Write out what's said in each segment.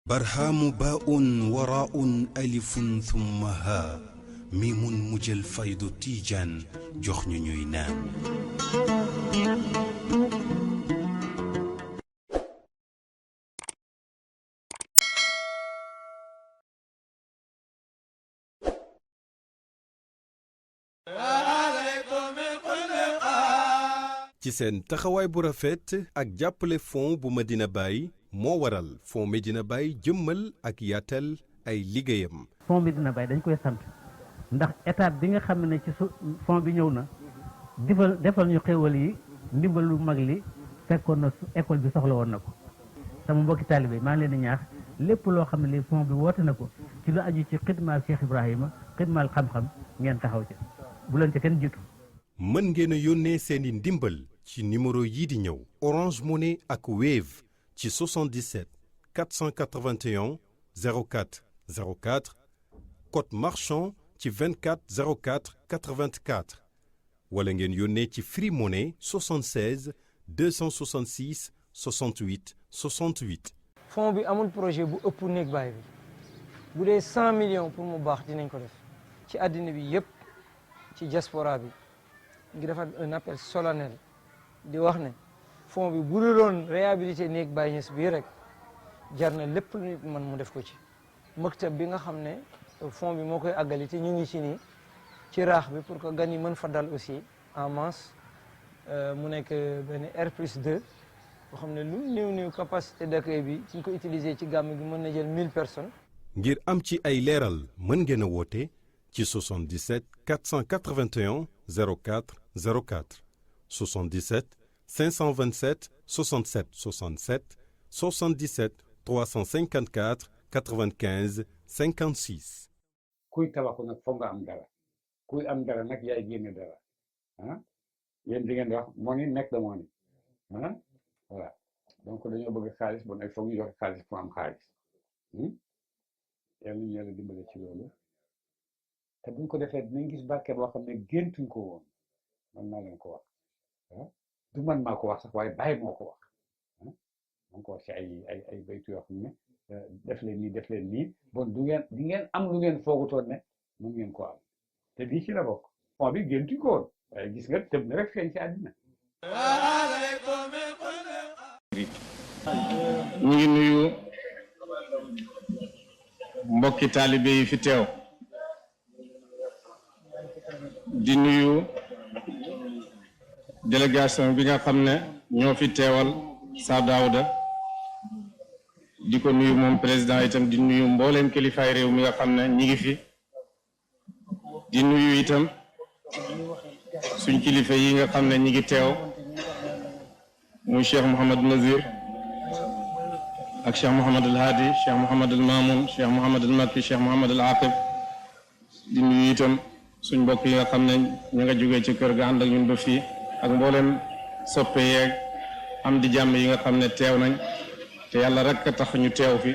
برهام باء وراء ألف ثم ها ميم مجل فيض تيجان جخن نينان ci seen taxawaay bu rafet ak jàppale fond bu Medina Baye moo waral fond Medina Baye jëmmal ak yaatal ay liggéeyam. fond Medina Baye dañ koy sant ndax étape bi nga xam ne ci fond bi ñëw na defal ñu xéwal yi ndimbal lu mag li fekkoon na école bi soxla woon na ko sama mbokki taalibe maa ngi leen di ñaax lépp loo xam ne li fond bi woote na ko ci lu aju ci xidmaal Cheikh Ibrahima xidmaal xam-xam ngeen taxaw ci bu leen ci kenn jiitu. mën ngeen a yónnee seeni ndimbal ci numéro yii di ñëw Orange Money ak Wave ci 77 481 04 04 code marchand ci 24 04 84 wala ngeen yónnee ci Free Money 76 266 68 68. fond bi amul projet bu ëpp néeg baay bi bu dee 100 millions pour mu baax dinañ ko def ci àddina bi yëpp ci diaspora bi ngi defar un appel solennel di wax ne fond bi bu doon réhabilité néeg Baye Niass bii rek jar na lépp lu nit man mu def ko ci maktab bi nga xam ne fond bi moo koy àggali te ñu ngi ci nii ci raax bi pour que gan yi mën fa dal aussi en masse mu nekk benn R+2 boo xam ne lu néew capacité d'accueil bi suñ ko utiliser ci gàmm gi mën na jël 1000 personnes. ngir am ci ay leeral mën ngeen a woote ci 77 481 04 04 77 527 67 67 77 354 95 56. kuy tabaxu nag foog nga am dara kuy am dara nag yaay génne dara ah yéen di ngeen di wax money make the money ah voilà donc dañoo bëgg xaalis bon ay foog ñu joxe xaalis pour am xaalis yàlla ñu yàlla dimbale ci loolu te buñ ko defee dinañ gis barke boo xam ne géntuñ ko woon man maa leen ko wax ah du man maa ko wax sax waaye bàyyi moo ko wax ah moo ko wax ci ay baytu yoo xam ne def leen nii bon di ngeen am lu ngeen foogutoon ne mën ngeen ko am te bii ci la bokk fond bi géntuñ ko woon waaye gis nga tëb na rek feeñ ci àddina. ñu ngi nuyu mbokki taalibe yi fi teew di nuyu délégation bi nga xam ne ñoo fi teewal Sa Daouda di ko nuyu moom président itam di nuyu mbooleem kilifaay réew mi nga xam ne ñi ngi fi di nuyu itam suñ kilifa yi nga xam ne ñi ngi teew muy Cheikh Mouhamad Nazir ak Cheikh Mouhamad al Hadi Cheikh Mouhamad al Mamoun Cheikh Mouhamad al Makki Cheikh Mouhamad al Aqib di nuyu itam suñ mbokk yi nga xam ne ñu nga jógee ci kër ga ànd ak ñun ba fii ak mboolem soppe yeeg am di jàmm yi nga xam ne teew nañ te yàlla rek a tax ñu teew fi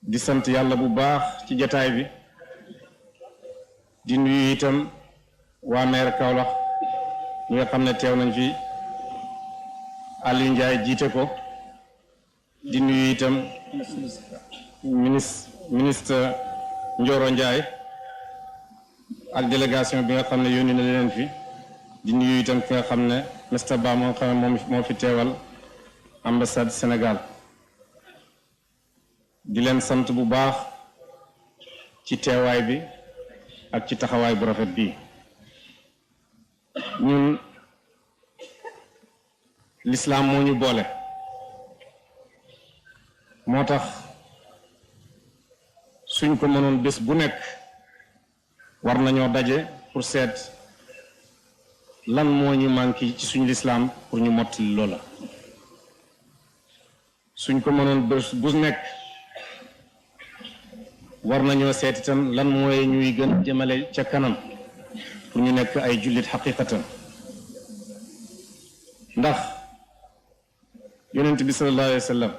di sant yàlla bu baax ci jataay bi di nuyu itam waa maire Kaolack ñi nga xam ne teew nañ fi Aliou Ndiaye jiite ko di nuyu itam ministre Ndioro Ndiaye ak délégation bi nga xam ne yónni na leen fi di nuyu itam ki nga xam ne Mr Ba moo xam ne moo fi teewal ambassade Sénégal di leen sant bu baax ci teewaay bi ak ci taxawaay bu rafet bii ñun l'islam moo ñu boole moo tax suñ ko mënoon bés bu nekk war nañoo daje pour seet lan moo ñu manqué ci suñu lislaam pour ñu mottali loola suñ ko mënoon bés bu nekk war nañoo seet itam lan mooy ñuy gën jëmale ca kanam pour ñu nekk ay jullit xaqiqatan ndax yonent bi sallallahu alayhi wa sallam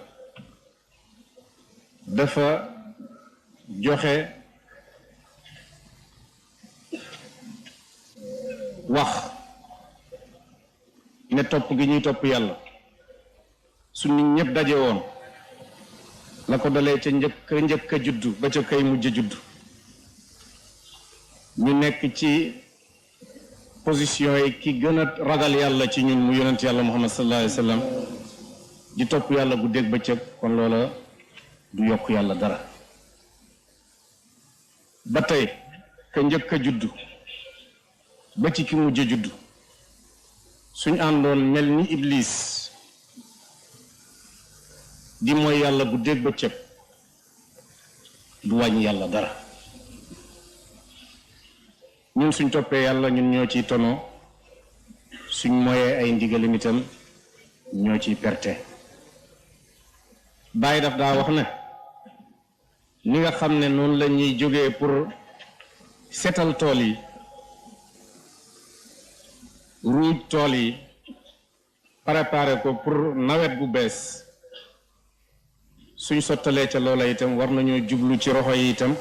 dafa joxe wax ne topp gi ñuy topp yàlla su nit ñëpp daje woon la ko dalee ca njëkk a juddu ba ca kay mujj juddu ñu nekk ci position yi ki gën a ragal yàlla ci ñun mu yonent yàlla Muhammad sallallahu alayhi wa sallam di topp yàlla guddeeg bëccëg kon loola du yokk yàlla dara ba tey ka njëkk a juddu ba ci ki mujj juddu suñ àndoon mel ni iblis di mooy yàlla guddeeg bëccëg du wàññi yàlla dara ñun suñ toppee yàlla ñun ñoo ciy tono suñ moyee ay ndigalam itam ñoo ciy perte Baay daf daa wax ne ni nga xam ne noonu la ñuy jógee pour setal tool yi ruuj tool yi préparé ko pour nawet bu bees suñ sottalee ca loola itam war nañoo jublu ci roxo yi itam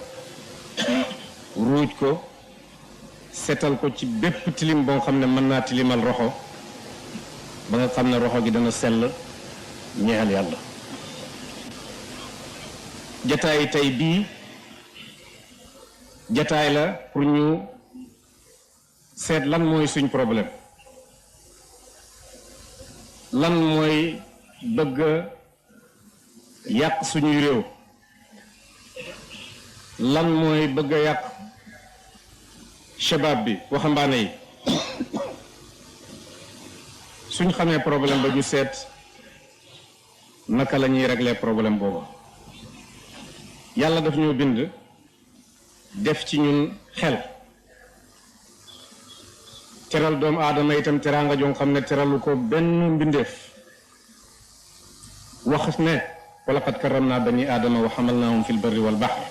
ruuj ko setal ko ci bépp tilim boo xam ne mën naa tilimal roxo ba nga xam ne roxo gi dana sell ñeexal yàlla jataay tey bii jataay la pour ñu seet lan mooy suñ problème lan mooy bëgg yàq suñuy réew lan mooy bëgg a yàq shabab bi waxambaane yi suñ xamee problème ba ñu seet naka la ñuy régler problème boobu yàlla daf ñoo bind def ci ñun xel teral doomu aadama itam teraanga joo xam ne teralu ko benn mbindeef wax ne wa laqad karramna bani aadama wa hamalnahum fil barri wal bahri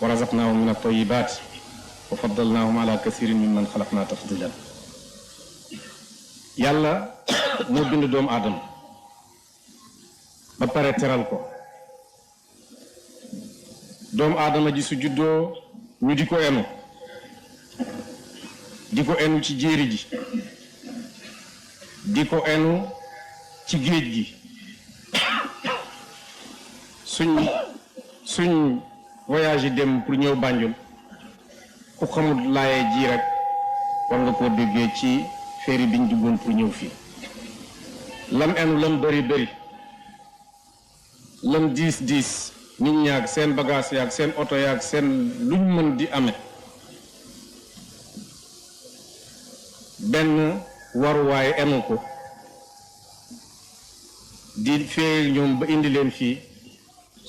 wa razaqnahum min at-tayyibat wa faddalnahum ala kathirin mimman xalaqna tafdilan yàlla moo bind doomu aadama ba pare teral ko doomu aadama ji su juddoo ñu di ko enu ci jéeri ji di ko enu ci géej gi suñ voyage yi dem pour ñëw Banjul ku xamul laaye ji rek war nga koo déggee ci ferry biñ duggoon pour ñëw fii lam enu lam bëri lam diis nit ñaag seen bagage yaag seen oto yaag seen luñ mën di amee benn waruwaay enu ko di fee ñoom ba indi leen fii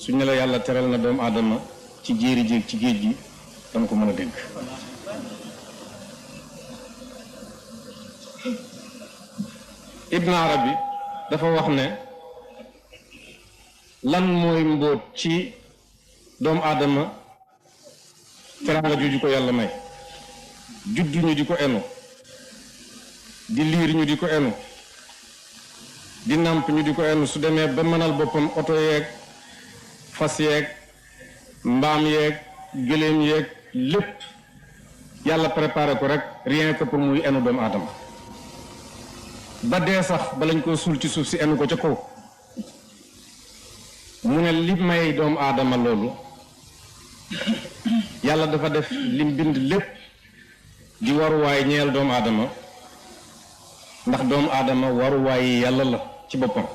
suñ ne la yàlla teral na doomu aadama ci jéeri jéeg ci géej gi danga ko mën a dégg Ibn Arabi dafa wax ne lan mooy mbóot ci doomu aadama teraanga jooju ko yàlla may juddu ñu di ko enu di liir ñu di ko enu di nàmp ñu di ko enu su demee ba mënal boppam oto yeeg fas yeeg mbaam yeeg gëléem yeeg lépp yàlla préparé ko rek rien que pour muy enu doomu aadama ba dee sax ba lañ koo suul ci suuf si enu ko ca kaw mu ne li may doomu aadama loolu yàlla dafa def lim bind lépp di waruwaay ñeel doomu aadama ndax doomu aadama waruwaay yàlla la ci boppam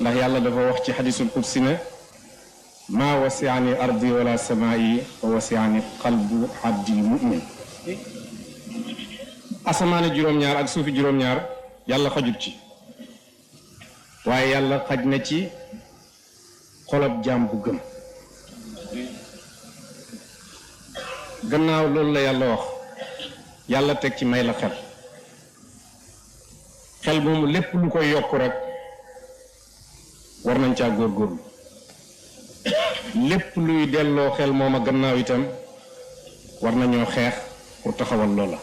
ndax yàlla dafa wax ci xadisul qudsi ne maa wasiani ardi wala samaayi wa wasiani qalbu abdi mu'min asamaane juróom-ñaar ak suufi juróom-ñaar yàlla xajut ci waaye yàlla xaj na ci xolob jaam bu gëm gannaaw loolu la yàlla wax yàlla teg ci may la xel moomu lépp lu koy yokk rek war nañ caa góorgóorlu lépp luy delloo xel mooma gannaaw itam war nañoo xeex pour taxawal loola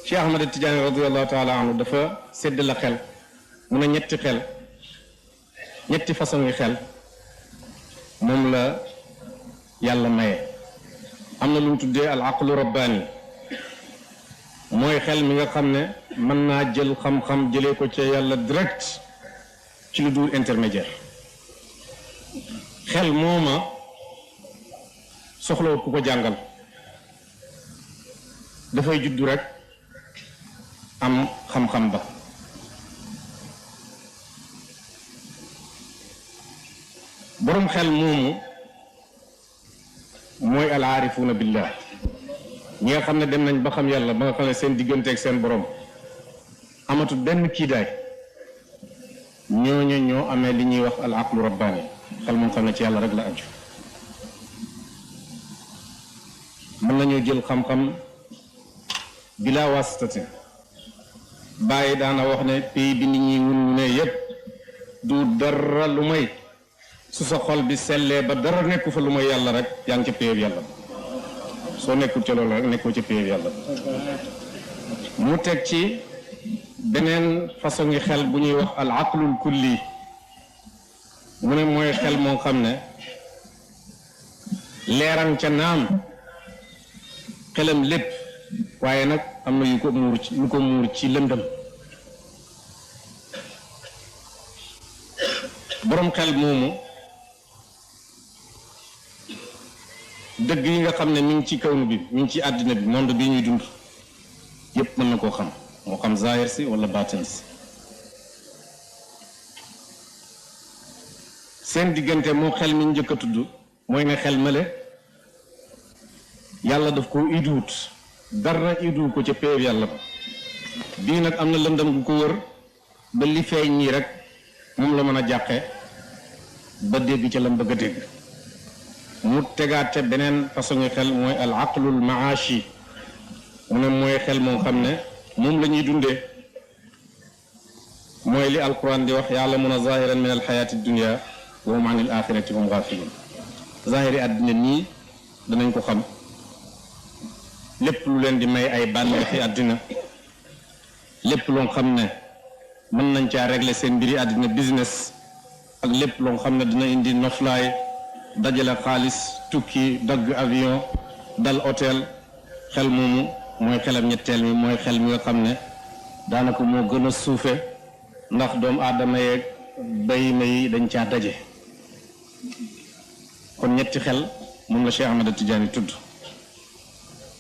Cheikh Ahmad Tidiane radiyallahu taala anhu dafa sédd la xel mu ne ñetti façon yi xel moom la yàlla maye am na lu mu tuddee al aqlu rabbaani mooy xel mi nga xam ne mën naa jël xam-xam jëlee ko ca yàlla direct ci lu dul intermédiaire xel mooma soxlawut ku ko jàngal dafay juddu rek am xam-xam ba boroom xel moomu mooy alaarifuuna billah ñi nga xam ne dem nañ ba xam yàlla ba nga xam ne seen diggante ak seen borom amatul benn kiidaay ñooñu ñoo amee li ñuy wax al aqlu rabbaani xel moom xam ne ci yàlla rek la aju mën nañoo jël xam-xam bila wasitati bàyyi daana wax ne pays bi nit ñi ngun ne yépp du dara lu may su sa xol bi sellee ba dara nekku fa lu may yàlla rek yaa ngi ca péyeb yàlla soo nekkul ca loolu rek nekkoo ca péyeb yàlla mu teg ci beneen façon ngi xel bu ñuy wax al aqlul kulli mu ne mooy xel moo xam ne leeran ca naam xelam lépp waaye nag am na yu ko muur ci lëndëm boroom xel moomu dëgg yi nga xam ne mi ngi ci kawnu bi mi ngi ci àddina bi monde bi ñuy dund yépp mën na koo xam moo xam zahir si wala baatin si seen diggante moo xel mi njëkk a tudd mooy ne xel male yàlla daf koo iduwut dara iduwu ko ca péer yàlla bii nag am na lëndam gu ko wër ba li feeñ ñii rek moom la mën a jàqe ba dégg ca lam bëgg a dégg mu tegaat ca beneen façon ngi xel mooy al aqlul maashi mu ne mooy xel moo xam ne moom la ñuy dundee mooy li alquran di wax ya'lamuna zahiran min alxayaati dunia wa hum an il axirati hum gafilun zahiri àddina nii danañ ko xam lépp lu leen di may ay bànneexi àddina lépp loo xam ne mën nañ caa régler seen mbiri àddina business ak lépp loo xam ne dina indi noflaay dajale xaalis tukki dagg avion dal hôtel xel moomu mooy xelam ñetteel mi mooy xel mi nga xam ne daanaka moo gën a suufe ndax doomu aadama yeeg bayima yi dañ caa daje kon ñetti xel moom la Cheikh Ahmad Tidiane tudd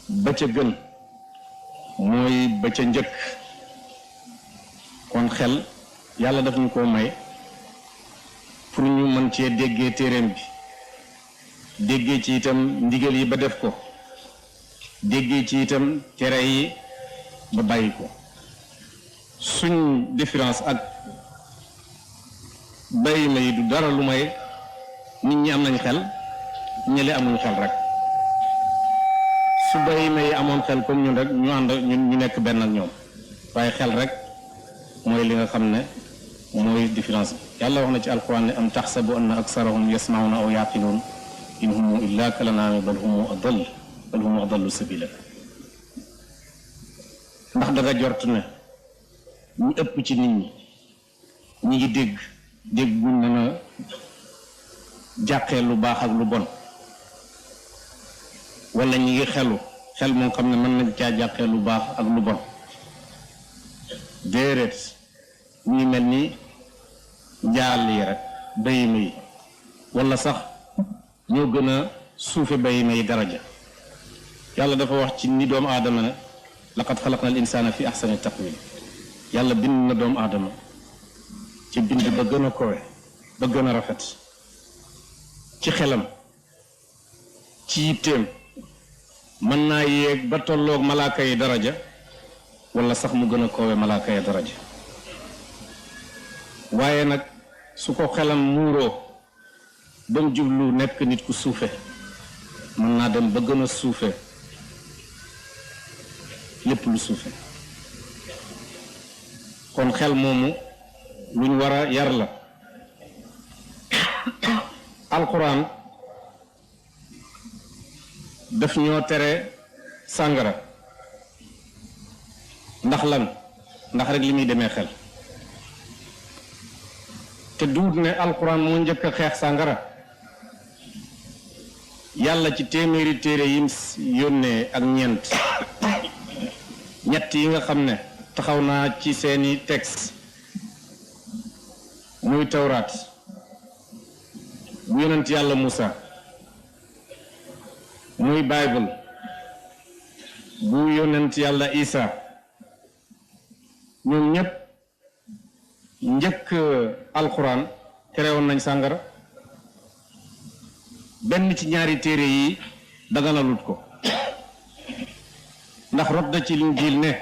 ba ca gën mooy ba ca njëkk kon xel yàlla daf ñu koo may pour ñu mën cee déggee téereem bi déggee ci itam ndigal yi ba def ko déggee ci itam tere yi ba bàyyi ko suñ différence ak bayima yi du dara lu may nit ñi am nañ xel ñële amuñ xel rek su bayima yi amoon xel comme ñun rek ñu ànd ñu nekk benn ak ñoom waaye xel rek mooy li nga xam ne mooy différence bi yàlla wax na ci alquran ne am taxsabu anna aksarahum yasmauna aw yaqiluun in humu illa kalanaami bal humu adallu sabila ndax danga jort ne ñu ëpp ci nit ñi ñi ngi dégg buñ mën a jàqee lu baax ak lu bon wala ñi ngi xel moo xam ne mën nañ caa jàqee lu baax ak lu bon déedéet ñu mel ni njaal yi rek bayima yi wala sax ñoo gën a suufe bayima yi daraja yàlla dafa wax ci ni doomu aadama ne laqad xalaqna al insana fi ahsani taqwim yàlla bind na doomu aadama ci bind ba gën a kowe ba gën a rafet ci xelam ci yitteem mën naa yéeg ba tolloog malaaka yi daraja wala sax mu gën a kowe malaaka yi daraja waaye nag su ko xelam muuroo ba mu jublu nekk nit ku suufe mën naa dem ba gën a suufe lépp lu suufe kon xel moomu luñ war a yar la alquran daf ñoo tere sàngara ndax lan ndax rek li muy demee xel te duut ne alquran moo njëkk a xeex sàngara yàlla ci téeméeri téere yim yónnee ak ñeent ñett yi nga xam ne taxaw naa ci seeni texte muy tawraat bu yonent yàlla Moussa muy Bible bu yonent yàlla Isa ñoom ñëpp njëkk alxuraan terewoon nañ sàngara benn ci ñaari téere yi daganalut ko ndax rot na ci Linjiil ne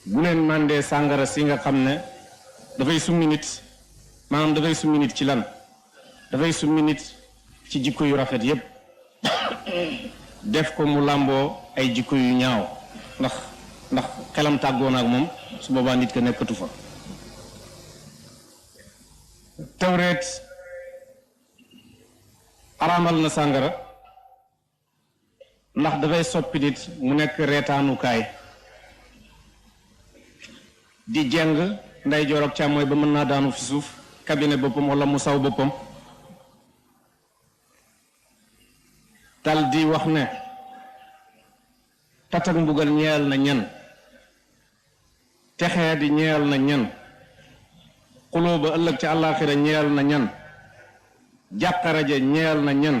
bu leen màndee sàngara si nga xam ne dafay summi nit maanaam dafay summi nit ci lan dafay summi nit ci jikko yu rafet yépp def ko mu làmboo ay jikko yu ñaaw ndax xelam tàggoon ak moom su boobaa nit ka nekkatu fa. Tawreet araamal na sàngara ndax dafay soppi nit mu nekk reetaanukaay di jeng nday joor ak càmmooy ba mën naa daanu fi suuf kabine boppam wala mu saw boppam dal di wax ne tatak mbugal ñeel na ñan texee di ñeel na ñan xuloo ba ëllëg ca àllaaxira ñeel na ñan jàqaraja ñeel na ñan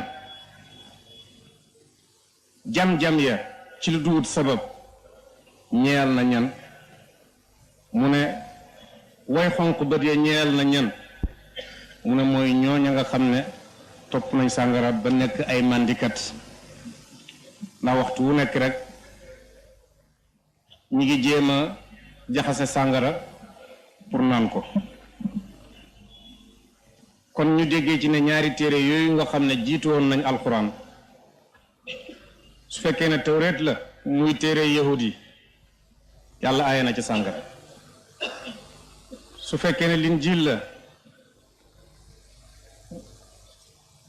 jam-jam ya ci lu duwut sabab ñeel na ñan mu ne way xonq bët ya ñeel na ñan mu ne mooy ñooña nga xam ne topp nañ sàngara ba nekk ay màndikat ndax waxtu wu nekk rek ñi ngi jéem a jaxase sàngara pour naan ko. kon ñu déggee ci ne ñaari téere yooyu nga xam ne jiitu woon nañ alxuraan su fekkee ne tawreet la muy téere yahud yi yàlla aaye na ci sàngara su fekkee ne linjiil la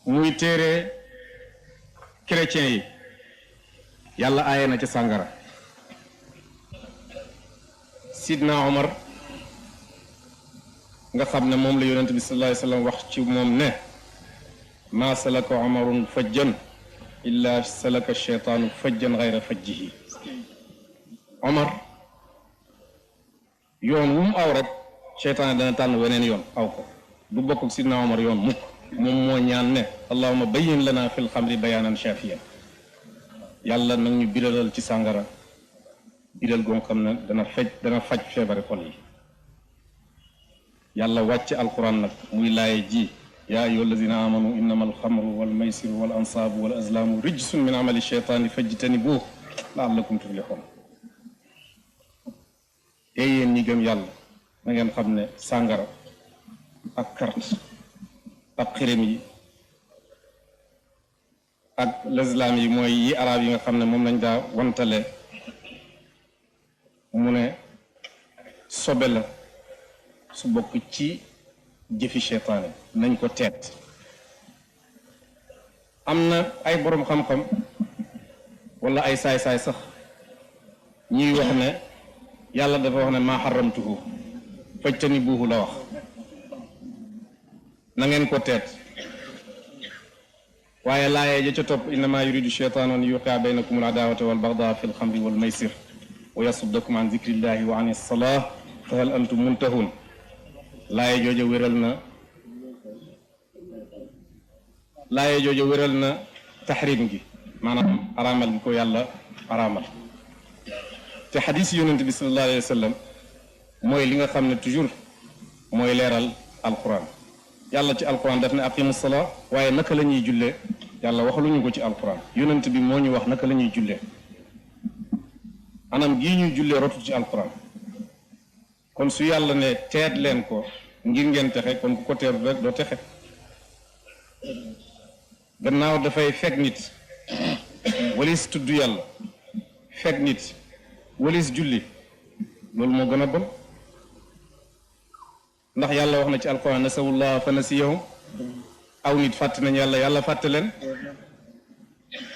muy téere chrétien yi yàlla aaye na ci sàngara. Sidna Omar nga xam ne moom la yonent bi sallallahu alayhi wa sallam wax ci moom ne maa salaka omarun fajjan illa salaka cheytaanu fajjan gayra fajjihi. Omar yoon wu mu aw rek cheytaan dana tànn weneen yoon aw ko du bokk ak Sidna Omar yoon mukk moom moo ñaan ne allahumma bayyin lana fil xamri bayaanan shafiyan yàlla nag ñu biralal ci sàngara biral goom xam ne dana faj feebari xol yi. yàlla wàcc alquran nag muy laaye ji yaa ayyuha allazina amanu innama alxamru walmaysiru wal ansaabu wal azlaamu rijsun min amali cheytaani fajtanibuuh laallakum tuflixoon. te yéen ñi gëm yàlla na ngeen xam ne sàngara ak carte ak xirim yi ak lislaam yi mooy yi arab yi nga xam ne moom lañ daa wantale mu ne sobe la su bokk ci jëfi cheytaane nañ ko teet. am na ay boroom xam-xam wala ay saay-saay sax ñuy wax ne yàlla dafa wax ne maa xaramtuhu fajtanibuuhu la wax na ngeen ko teet waaye laayee ja ca topp innama yuridu cheytaanu an yuqia baynakum al adaawata wal bagdaa fi lxamri wal maysir wa yasuddakum an zikrillahi wa an as-salah fa hal antum muntahun. laaye jooja wéral na taxrim gi maanaam araamal gi ko yàlla araamal te xadis yonent bi sallallahu alayhi wa sallam mooy li nga xam ne toujours mooy leeral alquran. yàlla ci alquran daf ne aqimu salaa waaye naka la ñuy jullee yàlla waxaluñu ko ci alquran yonent bi moo ñu wax naka la ñuy jullee anam gii ñuy jullee rotul ci alquran. kon su yàlla ne teet leen ko ngir ngeen texe kon ku ko teet rek doo texe. gannaaw dafay fekk nit walis tudd yàlla fekk nit walis julli loolu moo gën a bon ndax yàlla wax na ci alquran nasawullah fa nasiyahum aw nit fàtte nañ yàlla yàlla fàtte leen.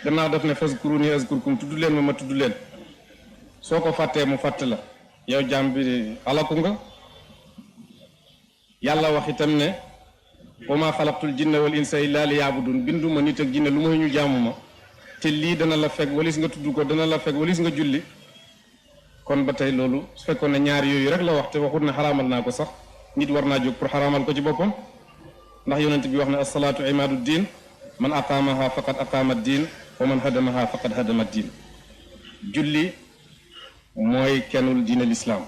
gannaaw daf ne fazkuruni azkurkum tudd leen ma tudd leen soo ko fàttee mu fàtte la yow jaam bi alaku nga. yàlla wax itam ne wa maa xalaqtul jinna wal insa illa li yaabudun binduma nit ak jinne lu may ñu jaamu ma te lii dana la fekk walis nga tudd ko dana la fekk walis nga julli. kon ba tey loolu su fekkoon ne ñaar yooyu rek la wax te waxut ne xaraamal naa ko sax nit war naa jóg pour xaraamal ko ci boppam ndax yonent bi wax ne asalaatu imaadu diin man aqaamaha faqad aqaama diin wa man hadamaha faqad hadama diin julli mooy kennul diine lislaam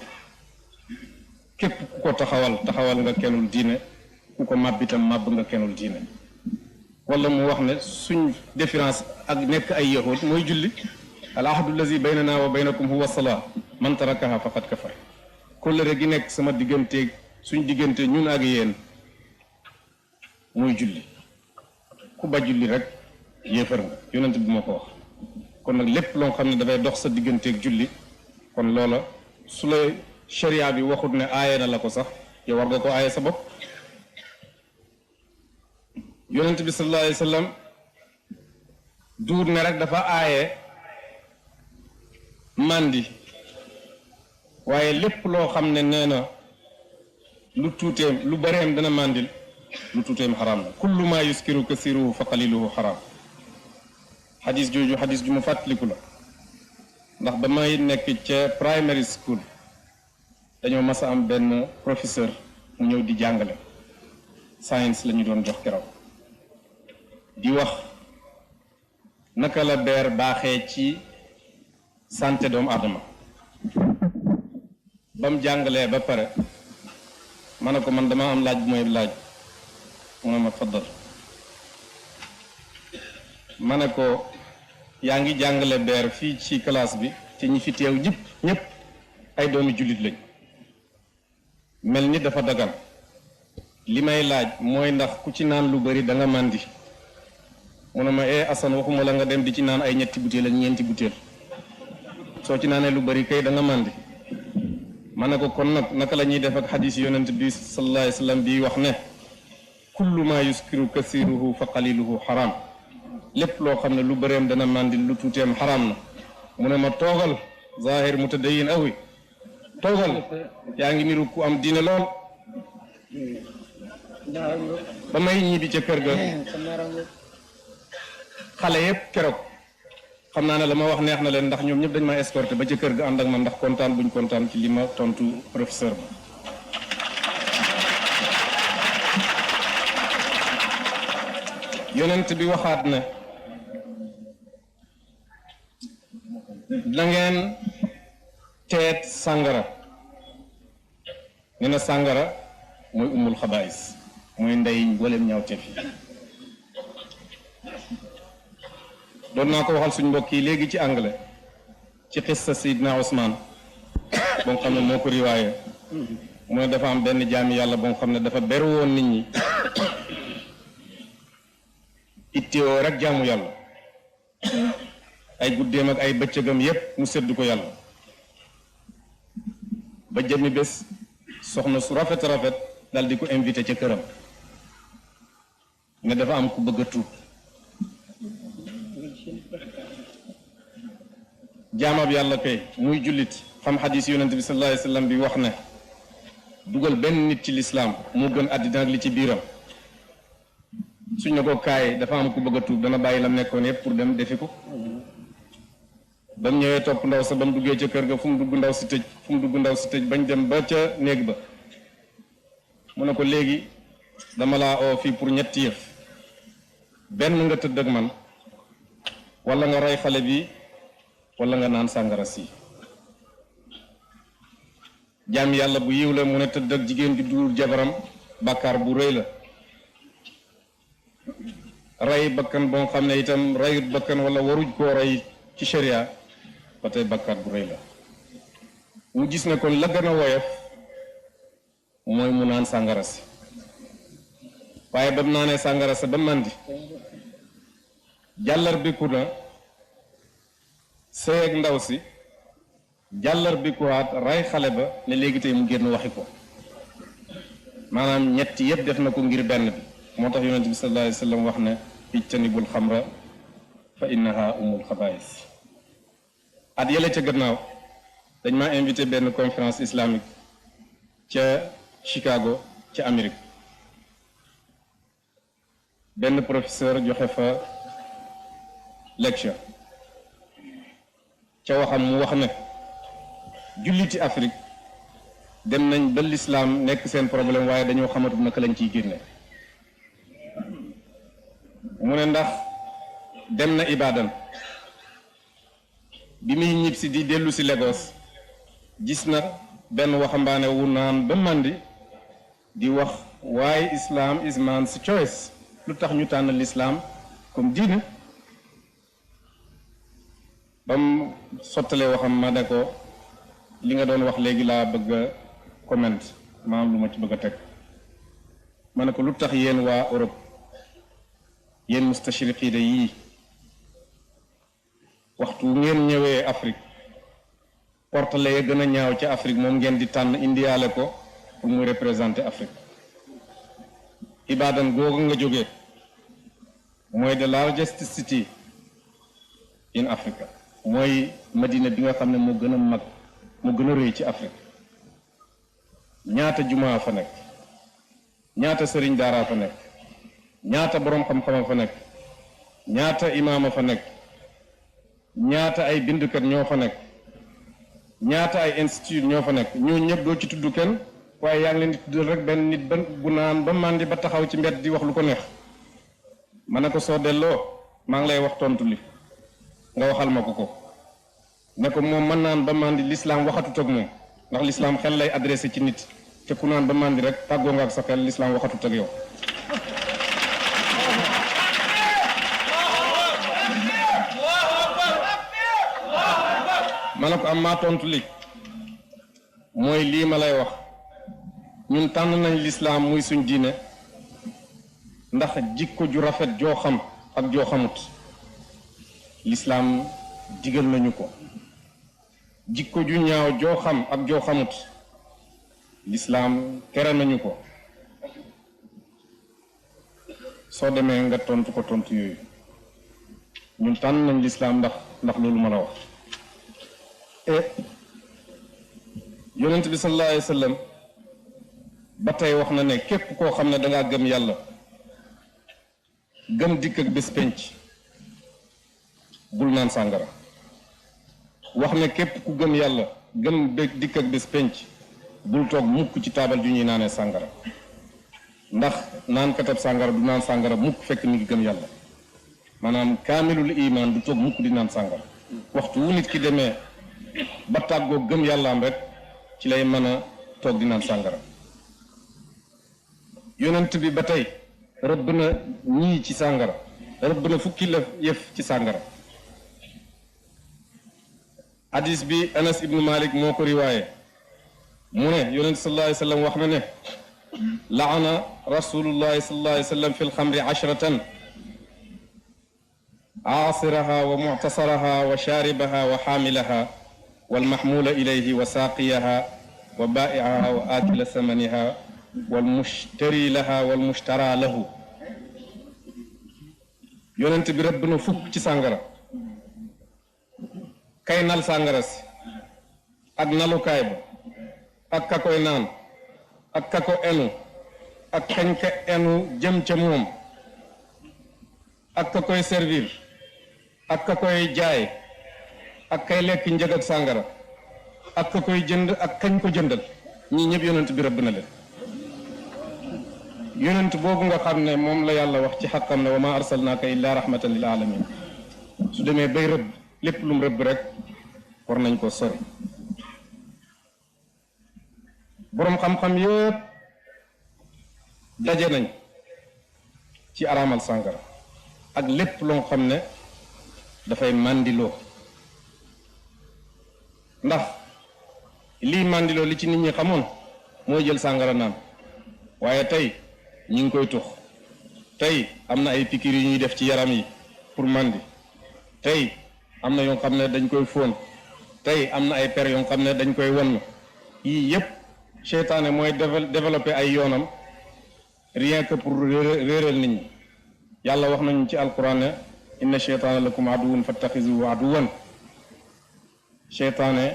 képp ku ko taxawal nga kennul diine ku ko màbb itam màbb nga kennul diine wala mu wax ne suñ différence ak nekk ay yahud mooy julli al ahdu allazi baynana wa baynakum huwa salaa man tarakaha faqad kafar kóllëre gi nekk sama digganteeg suñ diggante ñun ak yéen mooy julli ku ba julli rek yéefar nga yonent bi ma ko wax kon nag lépp loo xam ne dafay dox sa digganteeg julli kon loola su la sharia bi waxut ne aaye na la ko sax yow war nga ko aaye sa bopp yonent bi sallallahu alayhi wa sallam duur ne rek dafa aaye màndi waaye lépp loo xam ne nee na lu tuuteem lu bareem dana màndil lu tuuteem xaraam la kullu ma yuskiru kasiruhu fa qaliluhu xaraam xadis jooju xadis ju mu fàttaliku la ndax ba may nekk ca primary school dañoo mas a am benn professeur mu ñëw di jàngale science la ñu doon jox keroog di wax naka la beer baaxee ci santé doomu aadama ba mu jàngalee ba pare ma ne ko man dama am laaj bu may laaj mu ne ma faddal ma ne ko yaa ngi jàngale beer fii ci classe bi te ñi fi teew ñëpp ay doomi jullit lañ mel ni dafa dagan li may laaj mooy ndax ku ci naan lu bari da nga màndi mu ne ma Assane waxuma la nga dem di ci naan ay ñetti butéel ak ñeenti butéel soo ci naanee lu bari kay da nga màndi ma ne ko kon nag naka la ñuy def ak xadis yonent bi sallallahu alayhi wa sallam bi wax ne kullu ma yuskiru kasiruhu fa qaliluhu xaraam lépp loo xam ne lu bëreem dana màndil lu tuuteem xaraam na mu ne ma toogal zahir mutadayin awi toogal yaa ngi niru ku am diine lool ba may ñibbi ca kër ga xale yépp keroog xam naa ne la ma wax neex na leen ndax ñoom ñëpp dañ ma escorté ba ca kër ga ànd ak man ndax kontaan buñ kontaan ci li ma tontu professeur ba yonent bi waxaat ne na ngeen teet sàngara ne na sàngara mooy umul xabaayis mooy ndey mboolem ñaawteef yi doon naa ko waxal suñ mbokk yi léegi ci anglais ci xissa Seydina Ousmane boo xam ne moo ko riwaaye mu ne dafa am benn jaami yàlla boo xam ne dafa beru woon nit ñi ittewoo rek jaamu yàlla ay guddeem ak ay bëccëgam yépp mu séddu ko yàlla ba jëmmi bés soxna su rafet rafet dal di ko invité ca këram ne dafa am ku bëgg a tuub jaamab yàlla kay muy jullit xam xadis yonent bi sallallahu alayhi wa sallam bi wax ne dugal benn nit ci lislaam moo gën àddina ak li ci biiram suñ ne ko kaay dafa am ku bëgg a tuub dana bàyyi lam nekkoon yépp pour dem defi ko ba mu ñëwee topp ndaw sa ba mu duggee ca kër ga fu mu dugg ndaw si tëj bañ dem ba ca néeg ba mu ne ko léegi dama laa oo fii pour ñetti yëf benn nga tëdd ak man wala nga rey xale bi wala nga naan sàngara si jaam yàlla bu yiw la mu ne tëdd ak jigéen ju dul jabaram bàkkaar bu rëy la rey bakkan boo xam ne itam reyut bakkan wala waruj koo rey ci sharia ba tey bàkkaar bu rëy la mu gis ne kon la gën a woyof mooy mu naan sàngara si waaye ba mu naanee sàngara sa ba màndi jàllar biku na sëy ak ndaw si jàllar bikuwaat rey xale ba ne léegi tey mu génn waxi ko maanaam ñetti yépp def na ko ngir benn bi moo tax yonent bi sallallahu alayhi wa sallam wax ne ijtanibul xamra fa innaha umul xabaayis at yële ca gannaaw dañ maa invité benn conférence islamique ca Chicago ca Amérique benn professeur joxe fa lecture ca waxam mu wax ne julliti Afrique dem nañ ba lislaam nekk seen problème waaye dañoo xamatul naka lañ ciy génne mu ne ndax dem na Ibadan bi muy ñib si di dellu si Lagos gis na benn waxambaane wu naan ba màndi di wax why Islam is man's choice, lu tax ñu tànn l'islam comme diine. bam sottalee waxam ma ne ko li nga doon wax léegi laa bëgg a comment maam lu ma ci bëgg a teg. ma ne ko lu tax yéen waa Europe yéen mustashriqiina yii waxtu ngeen ñëwee Afrique portale ya gën a ñaaw ci Afrique moom ngeen di tànn indiyaale ko pour muy représenter Afrique. Ibadan googu nga jógee mooy the largest city in Africa, mooy Madina bi nga xam ne moo gën a mag moo gën a rëy ci Afrique. ñaata jumaa fa nekk, ñaata sëriñ daara fa nekk, ñaata boroom xam-xama fa nekk, ñaata imaama fa nekk, ñaata ay bindkat ñoo fa nekk, ñaata ay institut ñoo fa nekk. ñoo ñëpp doo ci tudd kenn, waaye yaa ngi leen di tuddal rek benn nit ba bu naan ba màndi ba taxaw ci mbedd di wax lu ko neex. ma ne ko soo delloo maa ngi lay wax tontu li nga waxal ma ko ne ko moom mën naan ba màndi l'islam waxatut ak moom, ndax l'islam xel lay adressé ci nit, te ku naan ba màndi rek tàggoo nga ak sa xel, l'islam waxatut ak yow. ma ne ko am maa tontu li mooy lii ma lay wax, ñun tànn nañ l'islam muy suñ diine ndax jikko ju rafet joo xam ak joo xamut l'islam digal nañu ko. jikko ju ñaaw joo xam ak joo xamut l'islam tere nañu ko. soo demee nga tontu ko tontu yooyu. ñun tànn nañ l'islam ndax loolu ma la wax. yonent bi sallallahu alayhi wa sallam ba tey wax na ne képp koo xam ne dangaa gëm yàlla gëm dikk ak bés penc bul naan sàngara. wax ne képp ku gëm yàlla gëm dikk ak bés penc bul toog mukk ci taabal ju ñuy naanee sàngara, ndax naan katab sàngara du naan sàngara mukk fekk mi ngi gëm yàlla. maanaam kaamilul iman du toog mukk di naan sàngara. waxtu wu nit ki demee ba tàggoo gëm yàllaam rek ci lay mën a toog di naan sàngara. yonent bi ba tey rëbb na ñii ci sàngara, rëbb na fukki la yëf ci sàngara. hadis bi Anas ibnu Malik moo ko riwaaye mu ne yonent sallallahu alayhi wa sallam wax na ne laana rasulullahi sallallahu alayhi wa sallam fi lxamri ashratan aasiraha wa muctasaraha wa shaaribaha wa xaamilaha walmaxmuula ilayhi wa saaqiyaha wa baaicaha wa aakila samaniha walmushtari laha walmushtara lahu. yonent bi rëbb na fukk ci sàngara. kay nal sàngara si ak nalukaay ba ak ka koy naan ak ka ko enu ak kañ ka enu jëm ca moom ak ka koy servir ak ka koy jaay ak kay lekk njëg ak sàngara ak ka koy jënd ak kañ ko jëndal. ñii ñëpp yonent bi rëbb na leen. yonent boobu nga xam ne moom la yàlla wax ci xaqam ne wa ma arsalnaaka illa rahmatan lil alamin su demee bay rëbb lépp lum rëbb rek war nañ ko sori. boroom xam-xam yëpp daje nañ ci araamal sàngara ak lépp loo xam ne dafay màndiloo, ndax lii màndiloo li ci nit ñi xamoon mooy jël sàngara naan, waaye tey ñu ngi koy tux. tey am na ay piqûre yu ñuy def ci yaram yi pour màndi. tey am na yoo xam ne dañ koy fóon. tey am na ay per yoo xam ne dañ koy won. yii yépp seytaane mooy développer ay yoonam rien que pour réeral nit ñi. yàlla wax nañu ci alquran ne inna seytaana lakum aduwwun fattaxizuhu aduwwan. seytaane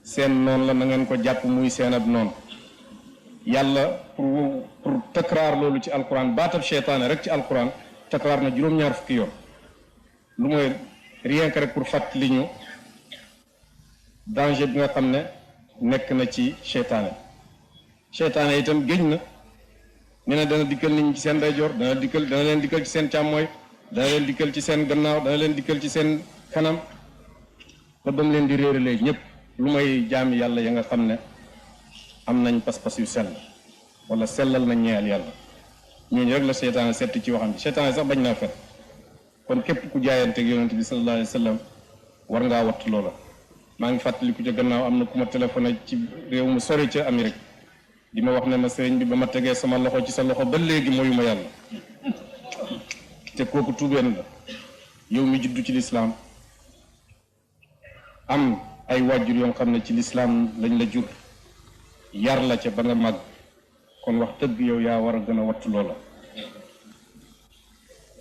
seen noonu la na ngeen ko jàpp muy seen ab noonu. yàlla pour takraar loolu ci alquran, baatab seytaane rek ci alquran takraar na juróom-ñaar fukki yoon. lu mooy rien que rek pour fàttali ñu danger bi nga xam ne nekk na ci seytaane. seytaane itam géñ na nee na dana dikkal nit ñi ci seen ndeyjoor dana leen dikkal ci seen càmmooy dana leen dikkal ci seen gannaaw dana leen dikkal ci seen kanam ba ba mu leen di réeralee ñëpp lu may jaami yàlla ya nga xam ne am nañ pas-pas yu sell wala sellal nañ ñeel yàlla ñooñu rek la seytaane sett ci waxam bi seytaane sax bañ naa fen kon képp ku jaayanteeg yonent bi sallallahu alayhi wa sallam war ngaa wattu loola. maa ngi fàttaliku ca gannaaw am na ku ma téléphoné ci réew mu sori ca Amérique di ma wax ne ma sëriñ bi ba ma tegee sama loxo ci sa loxo ba léegi mooyu ma yàlla te kooku tuubeen la yow mi juddu ci lislaam am ay wàjjur yoo xam ne ci lislaam lañ la jur yar la ca ba nga màgg kon wax dëgg yow yaa war a gën a wattu loola.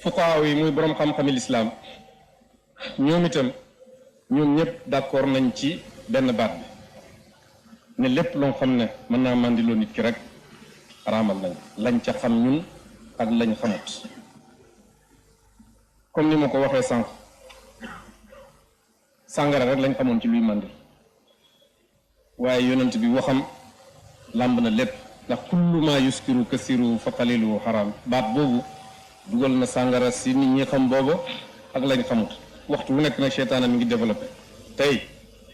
fuqaaw yi muy boroom xam-xami lislaam ñoom itam ñoom ñëpp d'accord nañ ci benn baat bi ne lépp loo xam ne mën naa màndiloo nit ki rek araamal nañ lañ ca xam ñun ak lañ xamut. comme ni ma ko waxee sànq sàngara rek lañ xamoon ci luy màndil waaye yonent bi waxam làmb na lépp ndax kullu ma yuskiru kasiru fa qalilu xaraam baat boobu dugal na sàngara si nit ñi xam booba ak lañ xamut. waxtu wu nekk nag seytaane mi ngi développé tey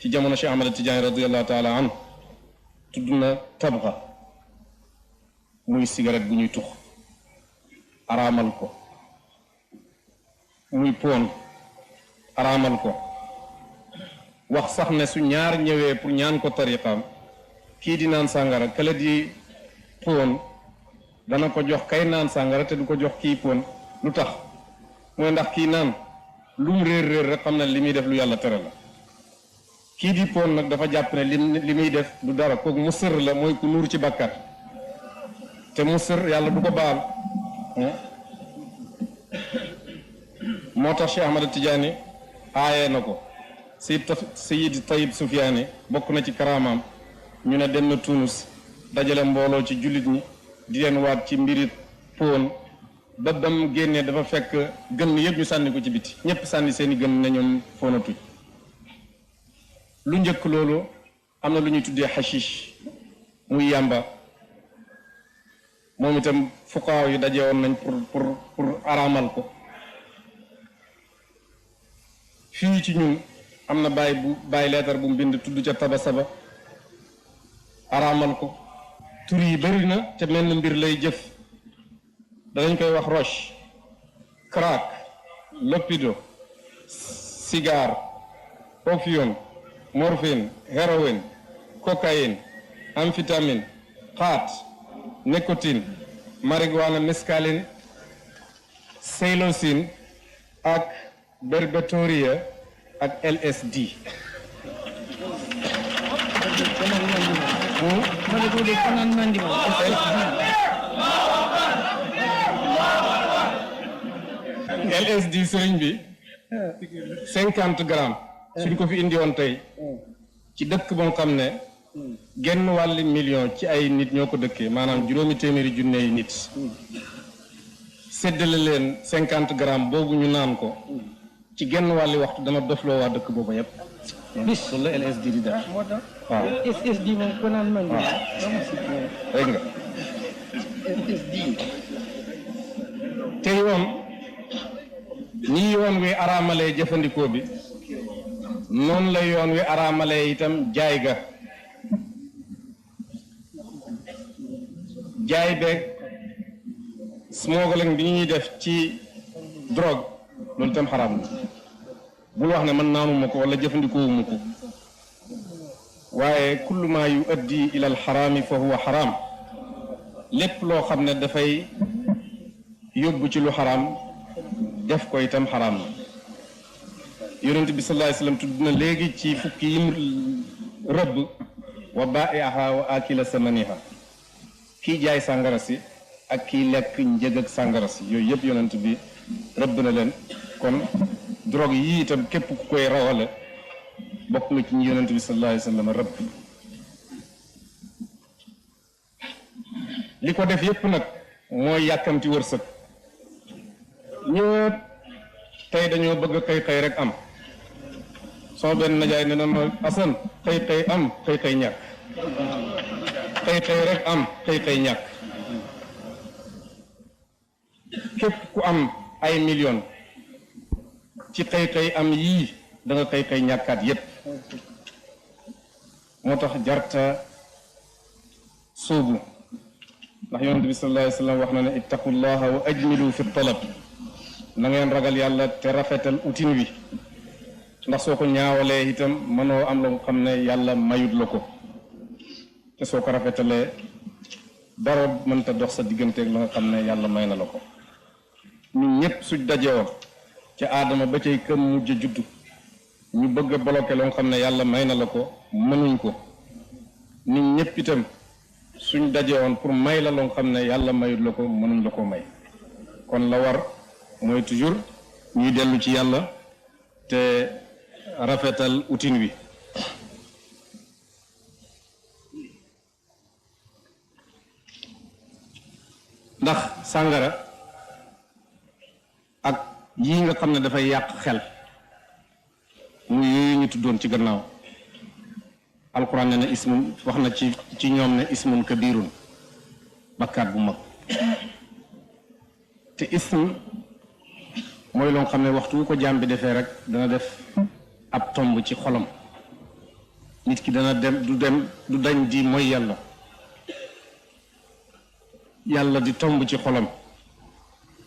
ci jamono Cheikh Ahmad Tidiane radiyallahu taala anhu tudd na tabxa muy cigarette bu ñuy tux araamal ko muy poon araamal ko wax sax ne su ñaar ñëwee pour ñaan ko tariqaam kii di naan sàngara kële di poon dana ko jox kay naan sàngara te du ko jox kii poon lu tax mooy ndax kii naan lu mu réer rek xam na li muy def lu yàlla tere la kii di poon nag dafa jàpp ne li muy def du dara kooku musër la mooy ku nuur ci bàkkaar te musër yàlla du ko baal moo tax Cheikh Ahmad Tidiane aayee na ko Sayyid Tayyib Soufiane bokk na ci karaamaam ñu ne dem na Tunis dajale mbooloo ci jullit ñi di leen waat ci mbiri poon ba bam génnee dafa fekk gën yëpp ñu sànni ko ci biti ñëpp sànni seeni gën ne ñoom foonatuñ lu njëkk loolu am na lu ñuy tuddee hashish muy yàmba moom itam fuqaaw yi daje woon nañ pour araamal ko fii ci ñun am na bàyyi leetar bu mu bind tudd ca tabasaba araamal ko tur yi bari na te mel na mbir lay jëf danañ koy wax roche crack lopido cigare opium morphine héroïne cocaïne amphétamine xaat nicotine marijuana mescaline psilocine ak berbetoria ak LSD LSD sëriñ bi 50 grammes suñ ko fi indi woon tey ci dëkk boo xam ne genn wàlli million ci ay nit ñoo ko dëkkee maanaam juróomi téeméeri junne yi nit séddale leen 50 grammes boobu ñu naan ko ci genn wàlli waxtu dana dofloo waa dëkk boobu yépp bis loolu la LSD di def waaw LSD moom ko naan man dégg nga te yoon nii yoon wi araamalee jëfandikoo bi noonu la yoon wi araamalee itam jaay ga jaay beeg smuggling bi ñuy def ci drogue loolu itam xaraam na bul wax ne man naanuma ko wala jëfandikoowuma ko waaye kullu maa yu addi ila al xaraami fa huwa xaraam lépp loo xam ne dafay yóbbu ci lu xaraam def ko itam xaraam na yonent bi sallallahu alayhi wasallam tudd na léegi ci fukki yim rëbb wa baa'iha wa akila samaniha kii jaay sàngara si ak kii lekk njëg ak sàngara si yooyu yëpp yonent bi rëbb na leen kon drogue yii itam képp ku koy rawale bokk nga ci ñi yonent bi sallallahu alayhi wasallam rëbb li ko def yëpp nag mooy yàkkamti wërsëg ñëpp tey dañoo bëgg xëy rek am sama benn najaay ne na ma Asan xëy am xëy ñàkk xëy rek am xëy ñàkk képp ku am ay million ci xëy am yii da nga xëy ñàkkaat yépp moo tax jarta sóobu ndax yonent bi sallallahu alayhi wa sallam wax na ne ittaqullaha wa ajmilu fi talab na ngeen ragal yàlla te rafetal utin wi ndax soo ko ñaawalee itam mënoo am la nga xam ne yàlla mayut la ko te soo ko rafetalee dara mënta dox sa digganteeg la nga xam ne yàlla may na la ko ñun ñëpp suñ dajewoon ca aadama ba cay këm mujj juddu ñu bëgg a bloqué loo nga xam ne yàlla may na la ko mënuñ ko nit ñëpp itam suñ dajewoon pour may la loo nga xam ne yàlla mayut la ko mënuñ la ko may kon la war mooy toujours ñuy dellu ci yàlla te rafetal utin wi ndax sàngara ak yii nga xam ne dafay yàq xel muy yooyu ñu tuddoon ci gannaaw alquran ne ismun wax na ci ñoom ne ismun kabirun bakkaat bu mag te ism mooy loo xam ne waxtu wu ko jaam bi defee rek dana def ab tomb ci xolam nit ki dana du dañ di mooy yàlla di tomb ci xolam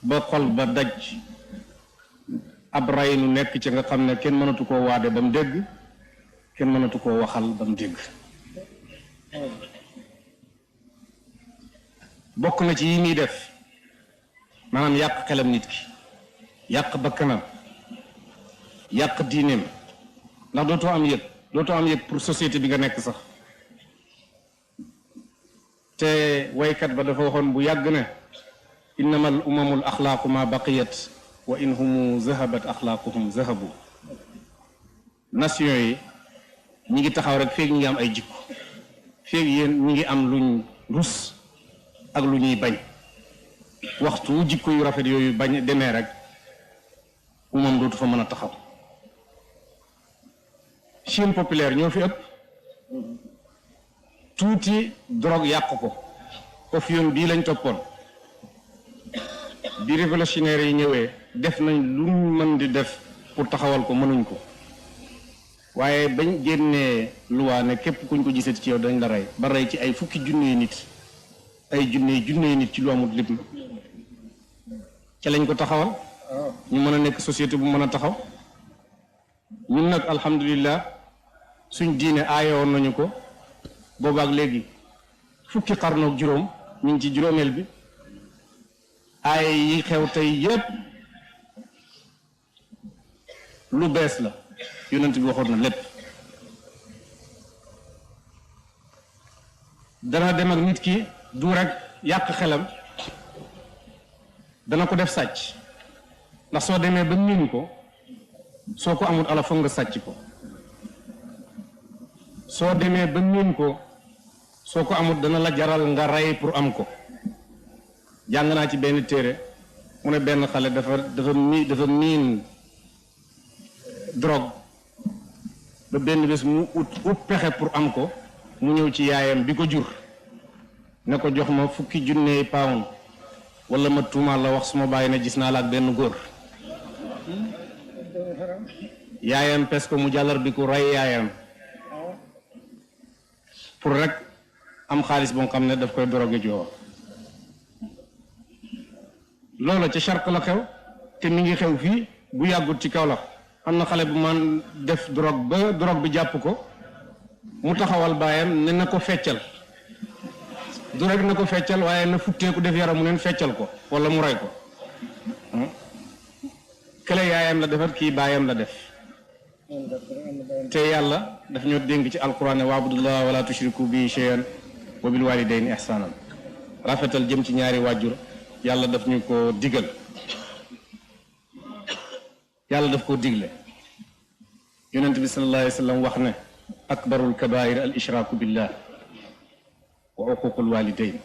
ba xol ba daj ab ray nu nekk ci nga xam ne kenn mënatu koo waade ba mu dégg kenn mënatu koo waxal ba mu dégg bokk na ci yi muy def maanaam yàq xelam nit ki yàq bakkanam yàq diineem ndax dootoo am yëg pour société bi nga nekk sax te waykat ba dafa waxoon bu yàgg ne innama al umamul axlaaqu ma baqiyat wa in humu zahabat axlaaquhum zahabu nation yi ñi ngi taxaw rek feeg ñi ngi am ay jikko feeg yéen ñi ngi am luñ rus ak lu ñuy bañ waxtu jikko yu rafet yooyu bañ demee rek umam dootu fa mën a taxaw Chine populaire ñoo fi ëpp tuuti drogue yàq ko opium bii lañ toppoon bi révolutionnaire yi ñëwee def nañ lu ñu mën di def pour taxawal ko mënuñ ko waaye bañ génnee loi ne képp kuñ ko gisati ci yow dañ la rey ba rey ci ay fukki junne nit ay junne nit ci lu amul lépp ca lañ ko taxawal ñu mën a nekk société bu mën a taxaw ñun nag alhamdulillah suñ diine aayoon nañu ko boobaak léegi fukki xarnoog juróom ñu ngi ci juróomeel bi aaye yi xew tey yépp lu bees la yonent bi waxoon na lépp dana dem ak nit ki du rek yàq xelam dana ko def sàcc ndax soo demee ba miin ko soo ko amul ala foog nga sàcc ko soo demee ba miin ko soo ko amul dana la jaral nga rey pour am ko jàng naa ci benn téere mu ne benn xale dafa miin drogue ba benn bés mu ut pexe pour am ko mu ñëw ci yaayam bi ko jur ne ko jox ma fukki junne pound wala ma tuumaal la wax suma bàyyi ne gis naa la ak benn góor yaayam pes ko mu jàllar bi ku rey yaayam pour rek am xaalis boo xam ne daf koy drogué joo loola ca charq la xew te mi ngi xew fii bu yàggut ci kaw la am na xale bu man def drogue ba drogue bi jàpp ko mu taxawal baayam ne na ko feccal du rek na ko feccal waaye na futteeku def yaram mu neen feccal ko wala mu rey ko kële yaayam la defar kii baayam la def te yàlla daf ñoo dénk ci alquran ne waabudullah wala tushriku bi shay'an wa bil walidayni ihsanan rafetal jëm ci ñaari wàjjur yàlla daf ñu ko digal yàlla daf ko digle yonent bi sallallahu alayhi wa sallam wax ne akbarul kabair al ishraku billah wa uququl walidayn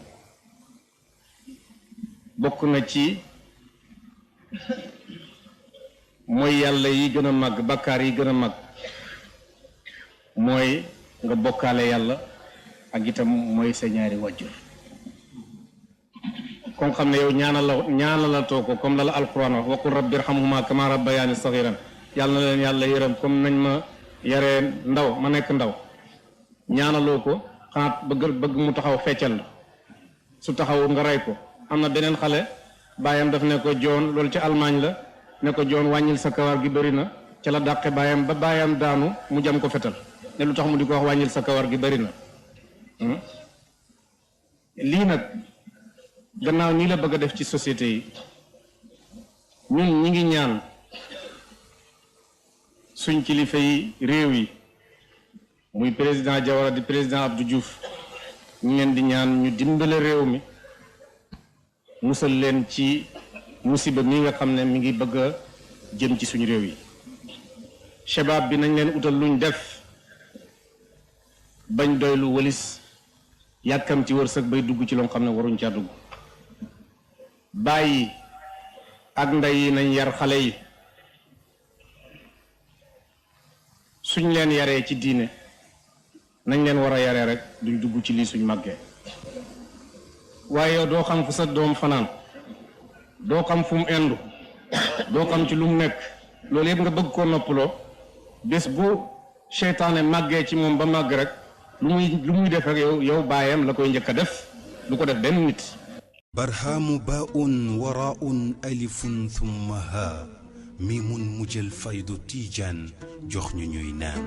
bokk na ci mooy yàlla yi gën a màgg bakkaar yi gën a màgg mooy nga bokkaale yàlla ak itam mooy sa ñaari wàjjur ko xam ne yow ñaanalatoo ko comme la alquran wax waqul rabbi irhamhuma kama rabbayani saghiran yàlla na leen yàlla yërëm comme nañ ma yaree ndaw ma nekk ndaw ñaanaloo ko xanaa bëgg mu taxaw feccal la su taxaw nga rey ko. am na beneen xale baayam daf ne ko joon loolu ci Allemagne la ne ko joon wàññil sa kawar gi bëri na ca la dàqe baayam ba baayam daanu mu jam ko fetal ne lu tax mu di ko wax wàññil sa kawar gi bëri na lii nag gannaaw nii la bëgg a def ci société yi ñun ñi ngi ñaan suñ kilifa yi réew yi muy président Jawara di président Abdou Diouf ñu leen di ñaan ñu dimbale réew mi musal leen ci musiba mi nga xam ne mi ngi bëgg a jëm ci suñu réew yi shabab bi nañ leen utal luñ def bañ doylu walis yàkkam ci wërsëg bay dugg ci loo xam ne waruñ caa dugg bàyyi ak ndey yi nañ yar xale yi suñ leen yaree ci diine nañ leen war a yaree rek duñ dugg ci lii suñ màggee waaye yow doo xam fu sa doom fanaan doo xam fu mu indu doo xam ci lu mu nekk loolu yëpp nga bëgg koo noppaloo bés bu seytaane màggee ci moom ba màgg rek lu muy def rek yow baayam la koy njëkk a def du ko def benn nit. barhaamu baa'un waraa'un alifun thumma haa miimun mujjal faydu tiijaan jox ñu ñuy naan.